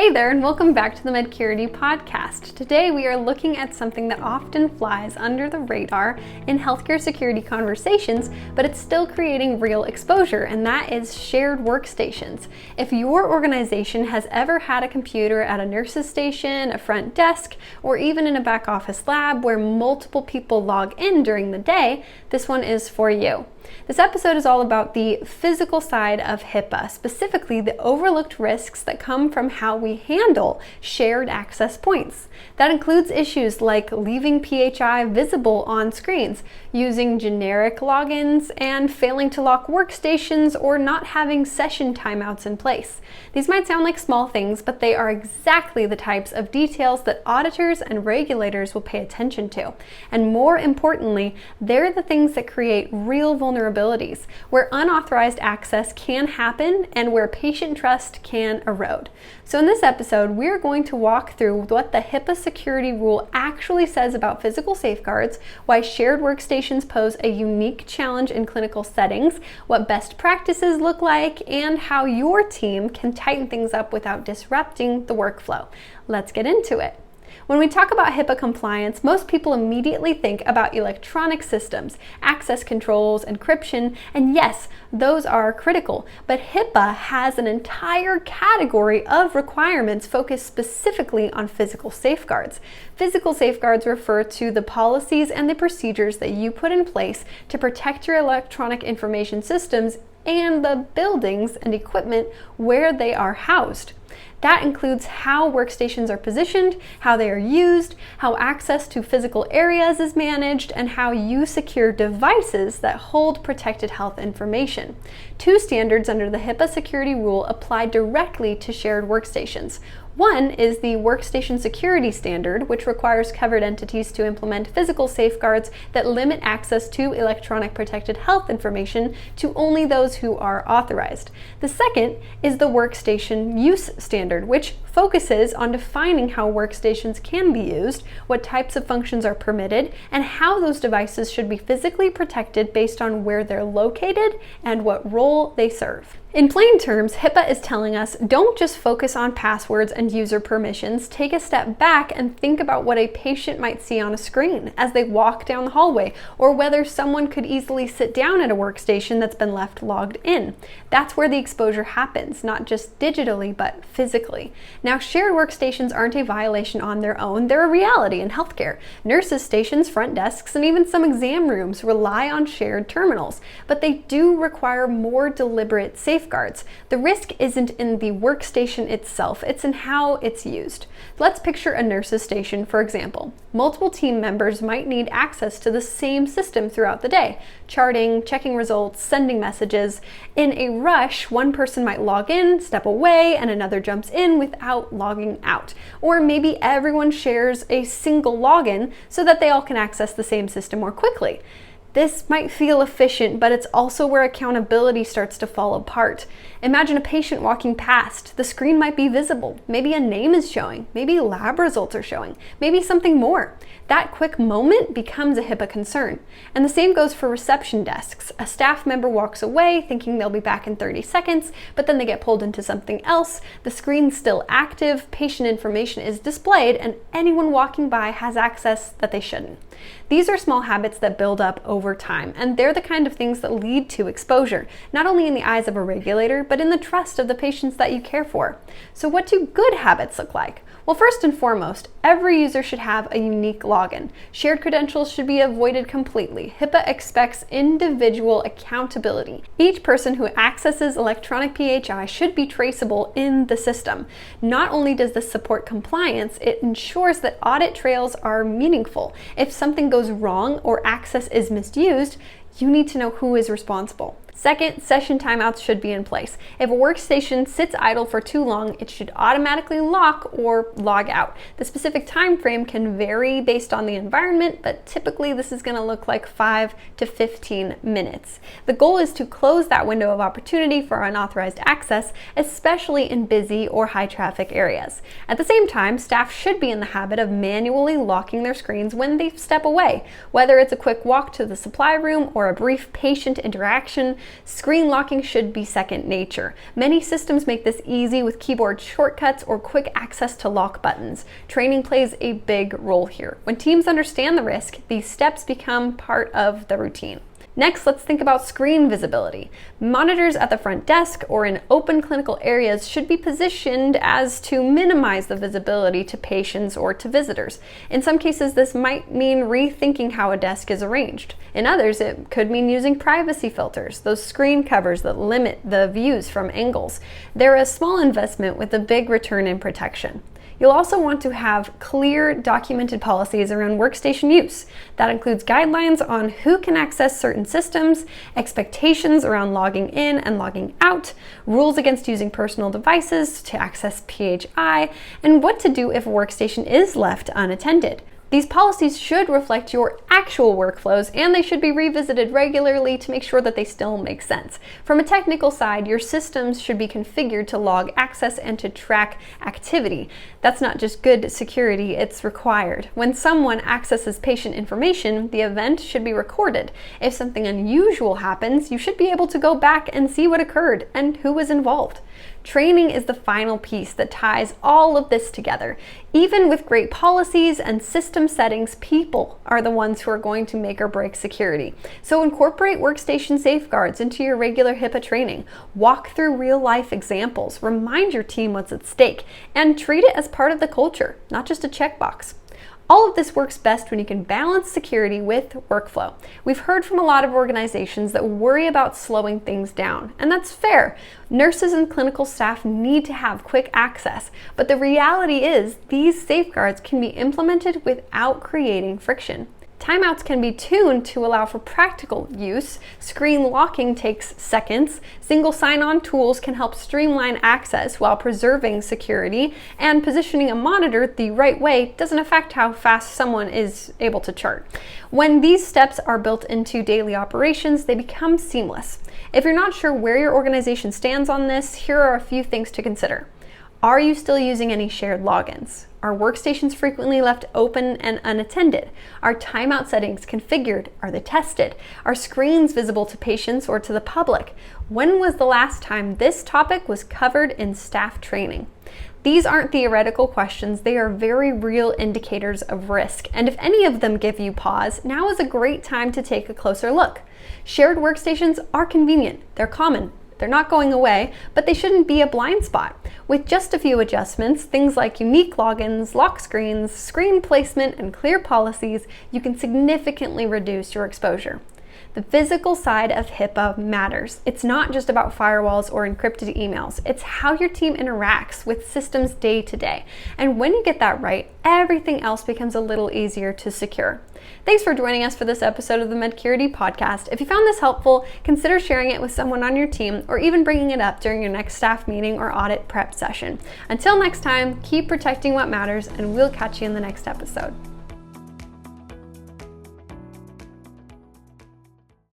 Hey there, and welcome back to the Medcurity podcast. Today we are looking at something that often flies under the radar in healthcare security conversations, but it's still creating real exposure, and that is shared workstations. If your organization has ever had a computer at a nurse's station, a front desk, or even in a back office lab where multiple people log in during the day, this one is for you. This episode is all about the physical side of HIPAA, specifically the overlooked risks that come from how we handle shared access points. That includes issues like leaving PHI visible on screens, using generic logins, and failing to lock workstations or not having session timeouts in place. These might sound like small things, but they are exactly the types of details that auditors and regulators will pay attention to. And more importantly, they're the things that create real vulnerabilities, where unauthorized access can happen and where patient trust can erode. So in this episode, we're going to walk through what the HIPAA security rule actually says about physical safeguards, why shared workstations pose a unique challenge in clinical settings, what best practices look like, and how your team can tighten things up without disrupting the workflow. Let's get into it. When we talk about HIPAA compliance, most people immediately think about electronic systems, access controls, encryption, and yes, those are critical, but HIPAA has an entire category of requirements focused specifically on physical safeguards. Physical safeguards refer to the policies and the procedures that you put in place to protect your electronic information systems and the buildings and equipment where they are housed. That includes how workstations are positioned, how they are used, how access to physical areas is managed, and how you secure devices that hold protected health information. Two standards under the HIPAA security rule apply directly to shared workstations. One is the Workstation Security Standard, which requires covered entities to implement physical safeguards that limit access to electronic protected health information to only those who are authorized. The second is the Workstation Use Standard, which focuses on defining how workstations can be used, what types of functions are permitted, and how those devices should be physically protected based on where they're located and what role they serve. In plain terms, HIPAA is telling us don't just focus on passwords and user permissions, take a step back and think about what a patient might see on a screen as they walk down the hallway, or whether someone could easily sit down at a workstation that's been left logged in. That's where the exposure happens, not just digitally, but physically. Now, shared workstations aren't a violation on their own, they're a reality in healthcare. Nurses' stations, front desks, and even some exam rooms rely on shared terminals, but they do require more deliberate safeguards. The risk isn't in the workstation itself, it's in how it's used. Let's picture a nurse's station, for example. Multiple team members might need access to the same system throughout the day, charting, checking results, sending messages. In a rush, one person might log in, step away, and another jumps in without logging out. Or maybe everyone shares a single login so that they all can access the same system more quickly. This might feel efficient, but it's also where accountability starts to fall apart. Imagine a patient walking past. The screen might be visible. Maybe a name is showing. Maybe lab results are showing. Maybe something more. That quick moment becomes a HIPAA concern. And the same goes for reception desks. A staff member walks away thinking they'll be back in 30 seconds, but then they get pulled into something else. The screen's still active, patient information is displayed, and anyone walking by has access that they shouldn't. These are small habits that build up over time, and they're the kind of things that lead to exposure, not only in the eyes of a regulator, but in the trust of the patients that you care for. So what do good habits look like? Well, first and foremost, every user should have a unique login. Shared credentials should be avoided completely. HIPAA expects individual accountability. Each person who accesses electronic PHI should be traceable in the system. Not only does this support compliance, it ensures that audit trails are meaningful. If something goes wrong or access is misused, you need to know who is responsible. Second, session timeouts should be in place. If a workstation sits idle for too long, it should automatically lock or log out. The specific time frame can vary based on the environment, but typically this is going to look like 5 to 15 minutes. The goal is to close that window of opportunity for unauthorized access, especially in busy or high traffic areas. At the same time, staff should be in the habit of manually locking their screens when they step away. Whether it's a quick walk to the supply room or a brief patient interaction, screen locking should be second nature. Many systems make this easy with keyboard shortcuts or quick access to lock buttons. Training plays a big role here. When teams understand the risk, these steps become part of the routine. Next, let's think about screen visibility. Monitors at the front desk or in open clinical areas should be positioned as to minimize the visibility to patients or to visitors. In some cases, this might mean rethinking how a desk is arranged. In others, it could mean using privacy filters, those screen covers that limit the views from angles. They're a small investment with a big return in protection. You'll also want to have clear documented policies around workstation use. That includes guidelines on who can access certain systems, expectations around logging in and logging out, rules against using personal devices to access PHI, and what to do if a workstation is left unattended. These policies should reflect your actual workflows, and they should be revisited regularly to make sure that they still make sense. From a technical side, your systems should be configured to log access and to track activity. That's not just good security, it's required. When someone accesses patient information, the event should be recorded. If something unusual happens, you should be able to go back and see what occurred and who was involved. Training is the final piece that ties all of this together. Even with great policies and system settings, people are the ones who are going to make or break security. So incorporate workstation safeguards into your regular HIPAA training. Walk through real-life examples, remind your team what's at stake, and treat it as part of the culture, not just a checkbox. All of this works best when you can balance security with workflow. We've heard from a lot of organizations that worry about slowing things down, and that's fair. Nurses and clinical staff need to have quick access, but the reality is these safeguards can be implemented without creating friction. Timeouts can be tuned to allow for practical use. Screen locking takes seconds. Single sign-on tools can help streamline access while preserving security, and positioning a monitor the right way doesn't affect how fast someone is able to chart. When these steps are built into daily operations, they become seamless. If you're not sure where your organization stands on this, here are a few things to consider. Are you still using any shared logins? Are workstations frequently left open and unattended? Are timeout settings configured? Are they tested? Are screens visible to patients or to the public? When was the last time this topic was covered in staff training? These aren't theoretical questions, they are very real indicators of risk. And if any of them give you pause, now is a great time to take a closer look. Shared workstations are convenient, they're common. They're not going away, but they shouldn't be a blind spot. With just a few adjustments, things like unique logins, lock screens, screen placement, and clear policies, you can significantly reduce your exposure. The physical side of HIPAA matters. It's not just about firewalls or encrypted emails. It's how your team interacts with systems day to day. And when you get that right, everything else becomes a little easier to secure. Thanks for joining us for this episode of the Medcurity podcast. If you found this helpful, consider sharing it with someone on your team or even bringing it up during your next staff meeting or audit prep session. Until next time, keep protecting what matters, and we'll catch you in the next episode.